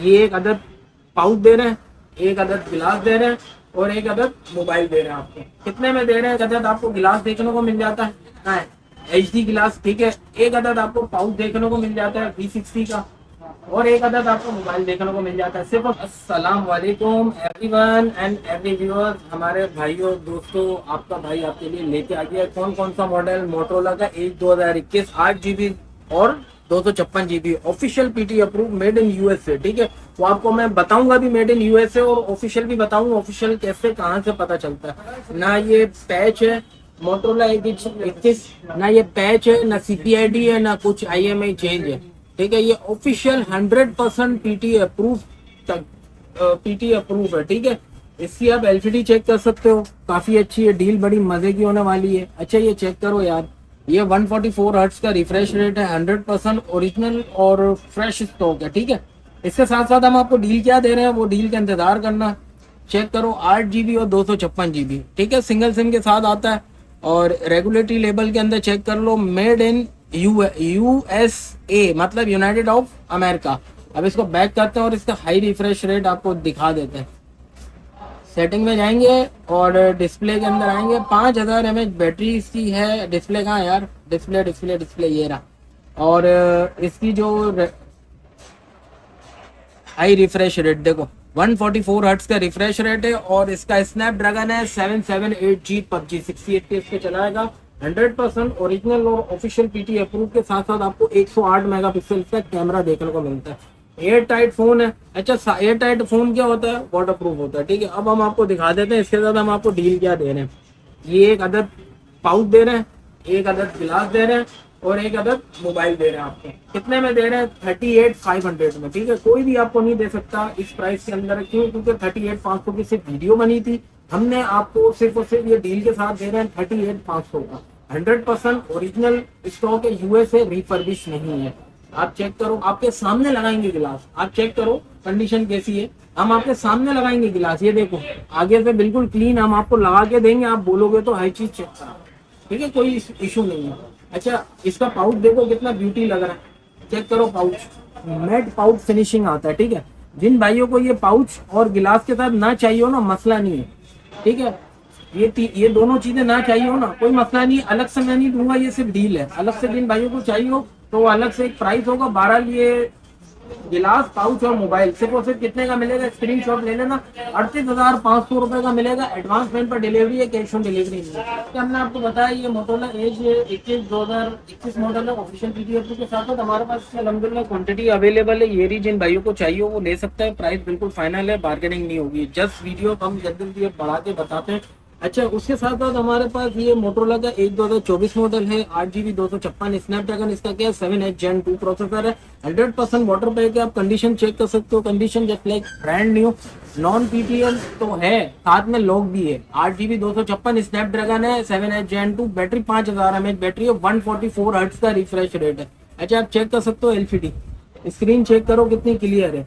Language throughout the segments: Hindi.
ये एक अदद पाउच दे रहे हैं, एक अदद गिलास दे रहे हैं और एक अदद मोबाइल दे रहे हैं। आपको कितने में दे रहे हैं? एक अदद आपको गिलास देखने को मिल जाता है HD गिलास, ठीक है। एक अदद आपको पाउच देखने को मिल जाता है V60 का और एक अदद आपको मोबाइल देखने को मिल जाता है सिर्फ। अस्सलाम वालेकुम एवरीवन एंड एवरी व्यूअर, हमारे भाइयों दोस्तों, आपका भाई आपके लिए लेके आ गया कौन कौन सा मॉडल मोटरोला का एज 2021 8GB और 256GB official PT approve made in USA, ठीक है। तो आपको मैं बताऊंगा भी मेड इन USA और ऑफिशियल भी बताऊंगा ऑफिशियल कैसे कहाँ से पता चलता है। ना ये पैच है मोटरोला 21, ना ये पैच है, ना CPID है, ना कुछ IMI चेंज है, ठीक है। ये official 100% PT approve PT approve है, ठीक है। इसकी आप LCD चेक कर सकते हो, काफी अच्छी है, डील बड़ी मजे की होने वाली है। अच्छा ये चेक करो यार, ये 144 हर्ट्ज का रिफ्रेश रेट है, 100% ओरिजिनल और फ्रेश स्टॉक है, ठीक है। इसके साथ साथ हम आपको डील क्या दे रहे हैं वो डील का इंतजार करना। चेक करो 8GB और 256GB, ठीक है, सिंगल सिम के साथ आता है। और रेगुलेटरी लेबल के अंदर चेक कर लो मेड इन USA, मतलब यूनाइटेड ऑफ अमेरिका। अब इसको बैक करते हैं और इसका हाई रिफ्रेश रेट आपको दिखा देते हैं। सेटिंग में जाएंगे और डिस्प्ले के अंदर आएंगे। 5000 mAh बैटरी इसकी है। डिस्प्ले कहाँ यार, डिस्प्ले डिस्प्ले डिस्प्ले ये रहा। और इसकी जो हाई रिफ्रेश रेट देखो 144 हर्ट्ज का रिफ्रेश रेट है और इसका स्नैपड्रैगन है 778G PUBG 68 पे इसके चलाएगा। 100% ओरिजिनल और ऑफिशियल PT अप्रूव के साथ साथ आपको 108 मेगापिक्सल का कैमरा देखने को मिलता है। एयर टाइट फोन है। अच्छा एयर टाइट फोन क्या होता है? वाटर प्रूफ होता है, ठीक है। अब हम आपको दिखा देते हैं इसके साथ हम आपको डील क्या दे रहे हैं। ये एक अदद पाउच दे रहे हैं, एक अदद गिलास दे रहे हैं और एक अदद मोबाइल दे रहे हैं। आपको कितने में दे रहे हैं? 38,500 में, ठीक है। कोई भी आपको नहीं दे सकता इस प्राइस के अंदर। क्यों? क्योंकि 38,500 की सिर्फ वीडियो बनी थी, हमने आपको सिर्फ और सिर्फ ये डील के साथ दे रहे हैं 38,500 का। 100% ओरिजिनल स्टॉक है, USA रिफर्बिश नहीं है। आप चेक करो, आपके सामने लगाएंगे गिलास, आप चेक करो कंडीशन कैसी है। हम आपके सामने लगाएंगे गिलास, ये देखो आगे से बिल्कुल क्लीन हम आपको लगा के देंगे। आप बोलोगे तो हर चीज चेक करा, ठीक है, कोई इशू नहीं है। अच्छा इसका पाउच देखो कितना ब्यूटी लग रहा है, चेक करो पाउच, मैट पाउच फिनिशिंग आता है, ठीक है। जिन भाइयों को ये पाउच और गिलास के साथ ना चाहिए हो ना, मसला नहीं है, ठीक है। ये दोनों चीजें ना चाहिए हो ना, कोई मसला नहीं, अलग से मैं नहीं दूंगा, ये सिर्फ डील है। अलग से जिन भाइयों को चाहिए हो तो अलग से एक प्राइस होगा। 12 ये गिलास पाउच और मोबाइल सिर्फ और सिर्फ कितने का मिलेगा? स्क्रीनशॉट ले लेना, 38,500 रुपए का मिलेगा। एडवांस पेमेंट पर डिलीवरी है, कैश ऑन डिलीवरी नहीं है। तो हमने आपको बताया ये मोटोरोला एज 2021 मॉडल है ऑफिशियल PT अप्रूव के साथ। हमारे पास अलहमदुलिल्लाह क्वांटिटी अवेलेबल है। ये भी जिन भाइयों को चाहिए वो ले सकता है। प्राइस बिल्कुल फाइनल है, बार्गेनिंग नहीं होगी। जस्ट वीडियो हम जल्दी बढ़ा के बताते हैं। अच्छा उसके साथ साथ हमारे पास ये मोटरोला का 2024 मॉडल है, 8GB 256 स्नैपड्रैगन इसका क्या है 7H Gen 2 प्रोसेसर है। 100% वाटर बैग है। आप कंडीशन चेक कर सकते हो, condition just like brand new. Non PTL तो है, साथ में लॉक भी है। 8GB 256 स्नैपड्रैगन है, 7H Gen 2 battery, 5000 mAh battery है, 144 हर्ट्ज का रिफ्रेश रेट है। अच्छा आप चेक कर सकते हो LCD स्क्रीन चेक करो कितनी क्लियर है,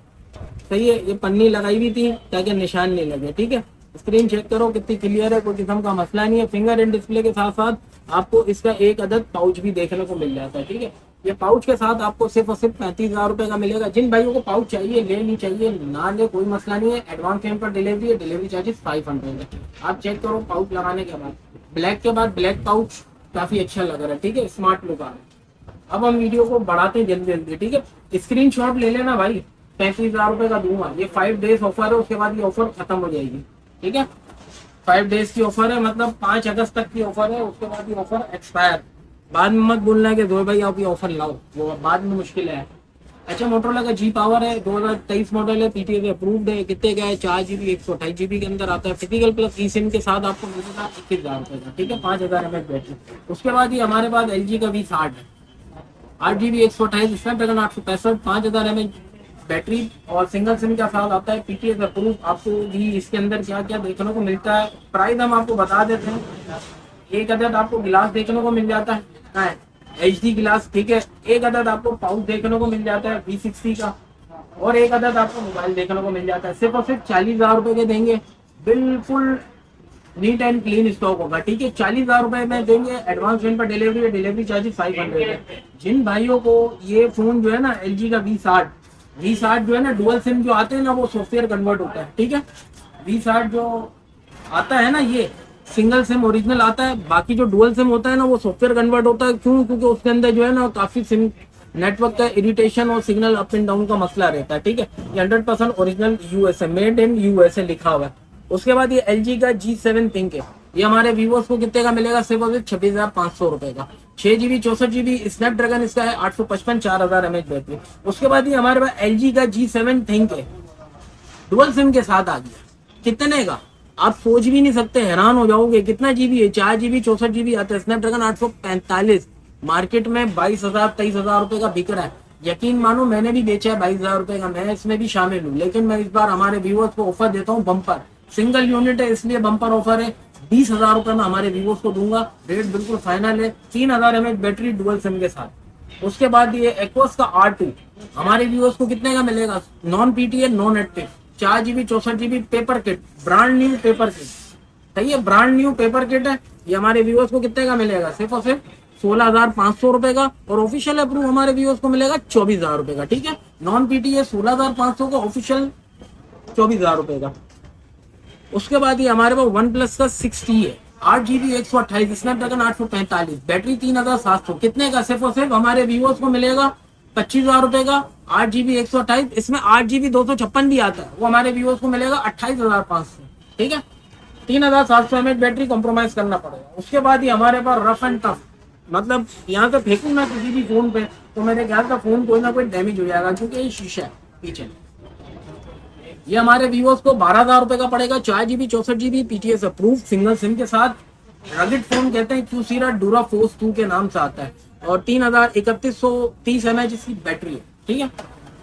सही है। ये पन्नी लगाई हुई थी ताकि निशान नहीं लगे, ठीक है। स्क्रीन चेक करो कितनी क्लियर है, कोई किस्म का मसला नहीं है। फिंगर इन डिस्प्ले के साथ साथ आपको इसका एक अदद पाउच भी देखने को मिल जाता है, ठीक है। ये पाउच के साथ आपको सिर्फ और सिर्फ 35,000 रुपए का मिलेगा। जिन भाइयों को पाउच चाहिए ले, नहीं चाहिए ना ले, कोई मसला नहीं है। एडवांस पेमेंट पर डिलीवरी है, डिलीवरी चार्जेस 500 है। आप चेक करो पाउच लगाने के बाद, ब्लैक के बाद ब्लैक पाउच काफी अच्छा लग रहा है, ठीक है, स्मार्ट लुक आ रहा है। अब हम वीडियो को बढ़ाते हैं जल्दी जल्दी, ठीक है। स्क्रीन शॉट ले लेना भाई, 35,000 रुपए का दूंगा। ये 5 डेज ऑफर है, उसके बाद ये ऑफर खत्म हो जाएगी, ठीक है। 5 डेज की ऑफर है, मतलब 5 अगस्त तक की ऑफर है, उसके बाद ये ऑफर एक्सपायर। बाद में मत बोलना है कि जोर भाई आप ये ऑफर लाओ, वो बाद में मुश्किल है। अच्छा मोटरोला का G पावर है, 2023 मॉडल है, PTA पे अप्रूव्ड है। कितने का है? 4GB 128GB के अंदर आता है। फिजिकल प्लस eSIM के साथ आपको मिलेगा 21,000 रुपए का, ठीक है। 5000 mAh बैटरी। उसके बाद ये हमारे पास LG का V60 है, 8GB 128 स्नैपड्रैगन 865, 5000 mAh बैटरी और सिंगल सिम का साथ आता है। PTA approve. आपको भी इसके अंदर क्या क्या देखने को मिलता है, प्राइस हम आपको बता देते हैं। एक अदद आपको गिलास देखने को मिल जाता है HD गिलास, ठीक है। एक अदद आपको पाउच देखने को मिल जाता है V60 का और एक अदद आपको मोबाइल देखने को मिल जाता है। सिर्फ और सिर्फ 40,000 रुपए के देंगे, बिल्कुल नीट एंड क्लीन स्टॉक होगा, ठीक है। 40,000 रुपए में देंगे। एडवांस पेमेंट पर डिलीवरी है, डिलीवरी चार्जेस 500 है। जिन भाइयों को ये फोन जो है ना LG का V60 V60 जो है ना डुअल सिम जो आते हैं ना वो सॉफ्टवेयर कन्वर्ट होता है, ठीक है। V60 जो आता है ना ये सिंगल सिम ओरिजिनल आता है, बाकी जो डुअल सिम होता है ना वो सॉफ्टवेयर कन्वर्ट होता है। क्यों? क्योंकि उसके अंदर जो है ना काफी सिम नेटवर्क का इरिटेशन और सिग्नल अप एंड डाउन का मसला रहता है, ठीक है। ये 100% original USA, made in USA लिखा हुआ है। उसके बाद ये LG का G7 थिंक है, ये हमारे वीवोस को कितने का मिलेगा? सिर्फ और सिर्फ 26,500 रुपए का। 6 GB 64 GB स्नैपड्रैगन इसका है, 855, 4000 mAh बैटरी। उसके बाद ये हमारे पास LG का G7 थिंक है, डुअल सिम के साथ आ गया। कितने का? आप सोच भी नहीं सकते, हैरान हो जाओगे। कितना जीबी है? 4 GB 64 GB आता है, स्नैपड्रैगन 845। मार्केट में 22,000 23,000 रुपए का बिक रहा है। यकीन मानो मैंने भी बेचा है 22,000 रुपए का, मैं इसमें भी शामिल हूँ। लेकिन मैं इस बार हमारे व्यूअर्स को ऑफर देता हूँ बम्पर, सिंगल यूनिट है इसलिए बम्पर ऑफर है। 20,000 रुपए में हमारे व्यूअर्स को दूंगा, रेट बिल्कुल फाइनल है। 3000 mAh बैटरी डुअल सिम के साथ। उसके बाद ये एक्वस का R2 हमारे व्यूअर्स को कितने का मिलेगा? Non PTA non active, 4 GB 64 GB paper kit, brand new paper kit, सही है, ब्रांड न्यू पेपर किट है। ये हमारे व्यूअर्स को कितने का मिलेगा? सिर्फ और सिर्फ 16,500 रुपए का। और ऑफिशियल अप्रूव हमारे व्यूअर्स को मिलेगा 24,000 रुपए का, ठीक है। नॉन PTA 16,500 का, ऑफिशियल 24,000 रुपए का। उसके बाद ये हमारे पास वन प्लस का 6T है, 8 GB 128, स्नैपड्रैगन 845, बैटरी 3,700। कितने का? सिर्फ और सिर्फ हमारे व्यूअर्स को मिलेगा 25,000 रुपए का। 8 GB 128, इसमें 8 GB 256 भी आता है, वो हमारे व्यूअर्स को मिलेगा 28,500, ठीक है। 3,700 mAh बैटरी, कॉम्प्रोमाइज करना पड़ेगा। उसके बाद ये हमारे पास रफ एंड टफ, मतलब यहाँ से फेंकूं ना किसी भी फोन पे तो मेरे ख्याल का फोन कोई ना कोई डैमेज हो जाएगा, क्योंकि ये शीशा है पीछे। ये हमारे व्यूअर्स को 12,000 रुपए का पड़ेगा। 4 GB 64 GB PTS approve single SIM के साथ। रगिड फोन कहते हैं, क्यूसीरा डूरा फोर्स 2 के नाम से आता है। और 3,3130 mAh इसकी बैटरी है, ठीक है।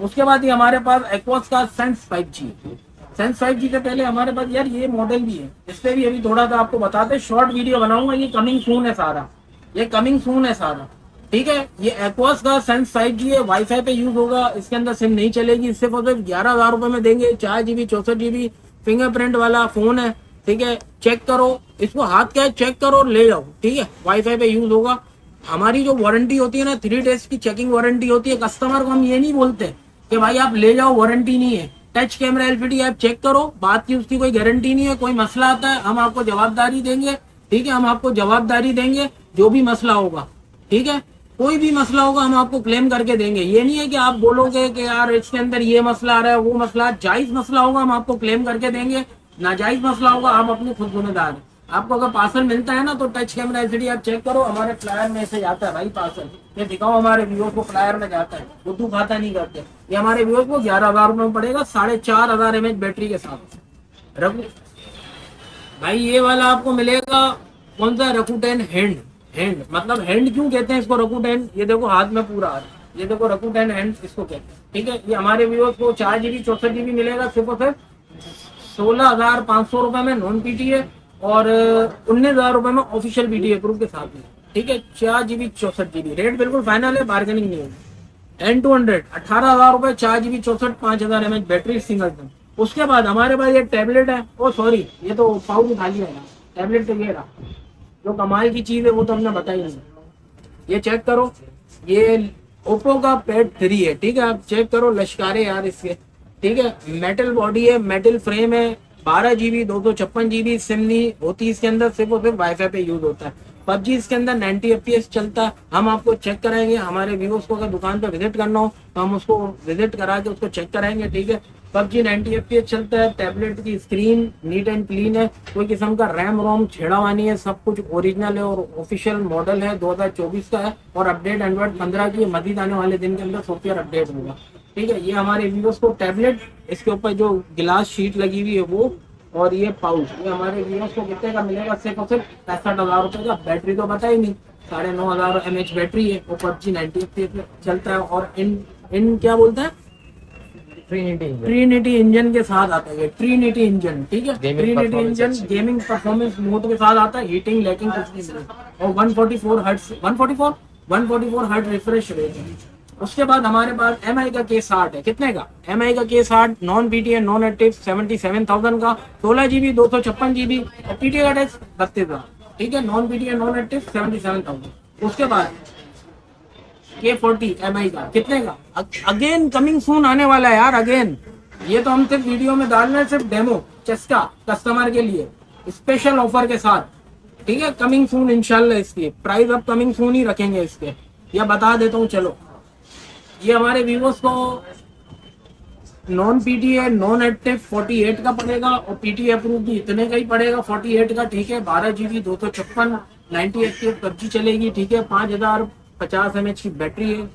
उसके बाद ये हमारे पास एक्वास का सेंस 5G। सेंस 5G से पहले हमारे पास यार ये मॉडल भी है, इस पे भी अभी थोड़ा सा आपको बताते, शॉर्ट वीडियो बनाऊंगा। ये कमिंग सून है सारा, ये कमिंग सून है सारा, ठीक है। ये एक्वास का सेंस 5G है, वाईफाई पे यूज होगा, इसके अंदर सिम नहीं चलेगी। सिर्फ और सिर्फ 11,000 रुपए में देंगे। 4 GB 64 GB फिंगरप्रिंट वाला फोन है, ठीक है। चेक करो इसको, हाथ क्या है चेक करो और ले जाओ, ठीक है। वाईफाई पे यूज होगा। हमारी जो वारंटी होती है ना 3 days की चेकिंग वारंटी होती है। कस्टमर को हम ये नहीं बोलते कि भाई आप ले जाओ वारंटी नहीं है। Touch camera LCD app check करो, बात की उसकी कोई गारंटी नहीं है। कोई मसला आता है हम आपको जवाबदारी देंगे, ठीक है। हम आपको जवाबदारी देंगे जो भी मसला होगा, ठीक है। कोई भी मसला होगा हम आपको क्लेम करके देंगे। ये नहीं है कि आप बोलोगे कि यार इसके अंदर ये मसला आ रहा है वो मसला। जायज मसला होगा हम आपको क्लेम करके देंगे, नाजायज मसला होगा आप अपनी खुद जिम्मेदार है। आपको अगर पार्सल मिलता है ना तो टच कैमरा LCD आप चेक करो, हमारे फ्लायर में से जाता है भाई पार्सल। ये दिखाओ हमारे व्यूअर्स को, फ्लायर में जाता है, बुद्धू खाता नहीं करते। ये हमारे व्यूअर्स को 11,000 रुपए में पड़ेगा, 4,500 mAh बैटरी के साथ। भाई ये वाला आपको मिलेगा कौन सा? रकूटेन हैंड। हैंड मतलब हैंड क्यों कहते हैं इसको रकूटेन? ये देखो हाथ में पूरा आ रहा है, ये देखो रकूटेन हैंड इसको कहते हैं, ठीक है। ये हमारे व्यूअर्स को 4 GB 64 GB मिलेगा, सिर्फ और सिर्फ 16,500 रुपए में नॉन PTA और 19,000 रुपए में ऑफिशियल PTA अप्रूव के साथ में, ठीक है। 4 GB 64 GB रेट बिल्कुल फाइनल है, बार्गेनिंग नहीं होगी। N200 18,000 रुपए, 4 GB 64, 5,000 mAh battery single SIM. उसके बाद हमारे पास ये टैबलेट है, ओ सॉरी ये तो पाउच उठा लिया है, टैबलेट तो ये रहा। जो कमाल की चीज है वो तो हमने बताई नहीं। ये चेक करो, ये ओप्पो का पैड 3 है, ठीक है। आप चेक करो लश्कारे यार इसके, ठीक है। मेटल बॉडी है, मेटल फ्रेम है, 12 GB 256 GB सिम नहीं होती इसके अंदर, सिर्फ और सिर्फ वाईफाई पे यूज होता है। PUBG इसके अंदर 90 FPS चलता है। हम आपको चेक कराएंगे, हमारे व्यूअर्स को अगर दुकान पे विजिट करना हो तो हम उसको विजिट करा के उसको चेक कराएंगे, ठीक है। PUBG 90 FPS चलता है। टैबलेट की स्क्रीन नीट एंड क्लीन है, कोई किस्म का रैम रोम छेड़ा हुआ नहीं है, सब कुछ ओरिजिनल है और ऑफिशियल मॉडल है, 2024 का है। और अपडेट एंड्रॉइड 15 की मजीद आने वाले दिन के अंदर सॉफ्टवेयर अपडेट होगा, ठीक है। ये हमारे व्यूअर्स को टैबलेट, इसके ऊपर जो गिलास शीट लगी हुई है वो, और ये पाउच, ये हमारे व्यूअर्स को कितने का मिलेगा? सिर्फ और सिर्फ 65,000 रुपए का। बैटरी तो पता ही नहीं, 9,500 mAh बैटरी है और PUBG 90 FPS में चलता है। और इन क्या बोलते हैं, ट्रिनिटी इंजन के साथ आता है। ट्रिनिटी इंजन, ठीक है। Trinity engine gaming performance mode के साथ आता है, हीटिंग लैकिंग कुछ नहीं मिलेगा। और 144 हर्ट्ज रिफ्रेश रेट है। उसके बाद हमारे पास MI का K60 है, कितने का? MI का K60 non PTA non active 77,000 का, 16 GB 256 GB और PTA का टैक्स 32,000, ठीक है। Non PTA non active 77,000। उसके बाद K40 MI का कितने का? अगेन कमिंग सून आने वाला है यार, अगेन। ये तो हम सिर्फ वीडियो में डाल रहे हैं, सिर्फ डेमो चेस्का कस्टमर के लिए स्पेशल ऑफर के साथ, ठीक है। कमिंग सून इंशाल्लाह, इसकी प्राइस अब कमिंग सून ही रखेंगे इसके, या बता देता हूँ चलो। ये हमारे वीवोस को नॉन पीटीए नॉन एक्टिव 48 का पड़ेगा, और पीटीए अप्रूव भी इतने का ही पड़ेगा 48 का, ठीक है। 12 GB 256 90 एफपीएस पबजी चलेगी, ठीक है। 5050 mAh की बैटरी है,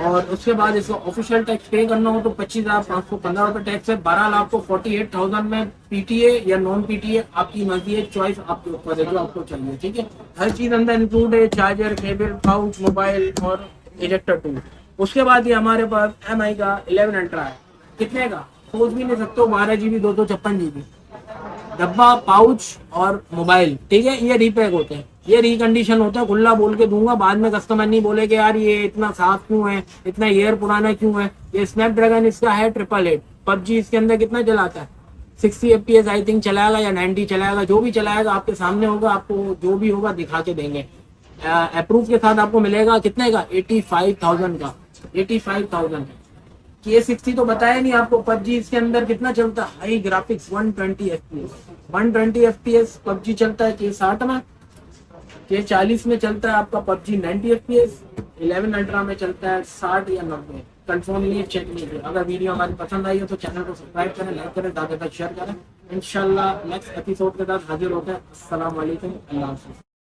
और उसके बाद इसको ऑफिशियल टैक्स पे करना हो तो 25,515 रुपए टैक्स है। 12 लाख को 48,000 में पीटीए या नॉन पीटीए आपकी मर्जी है, चॉइस आपके ऊपर है जो आपको चाहिए, ठीक है। हर चीज अंदर इंक्लूड है, चार्जर, केबल, पाउच, मोबाइल और इजेक्टर टूल। उसके बाद ये हमारे पास MI का 11 अल्ट्रा है, कितने का सोच भी नहीं सकते हो, 12 GB 256 GB डब्बा, पाउच और मोबाइल, ठीक है। ये रीपैक होते हैं, ये रिकंडीशन होता है, खुला बोल के दूंगा, बाद में कस्टमर नहीं बोले कि यार ये इतना साफ क्यों है, इतना ईयर पुराना क्यों है। ये स्नैपड्रैगन इसका है 888। पबजी इसके अंदर कितना चलाता है? 60 FPS आई थिंक चलाएगा, या 90 चलाएगा, जो भी चलाएगा आपके सामने होगा, आपको जो भी होगा दिखा के देंगे। अप्रूव के साथ आपको मिलेगा कितने का? 85,000 का, 85,000। K60 तो बताया नहीं आपको। पबजी इसके अंदर कितना चलता है? High graphics 120 FPS, 120 FPS PUBG चलता है K60 में। K40 में चलता है आपका पबजी 90 FPS। 11 अल्ट्रा में चलता है 60 या 90। कंफर्म नहीं, चेक नहीं किया। अगर वीडियो हमारी पसंद आई हो तो चैनल को सब्सक्राइब करें, लाइक करें, ज़्यादा तक शेयर करें। इंशाल्लाह नेक्स्ट एपिसोड के साथ हाजिर होते हैं। अस्सलाम वालेकुम, अल्लाह हाफ़िज़।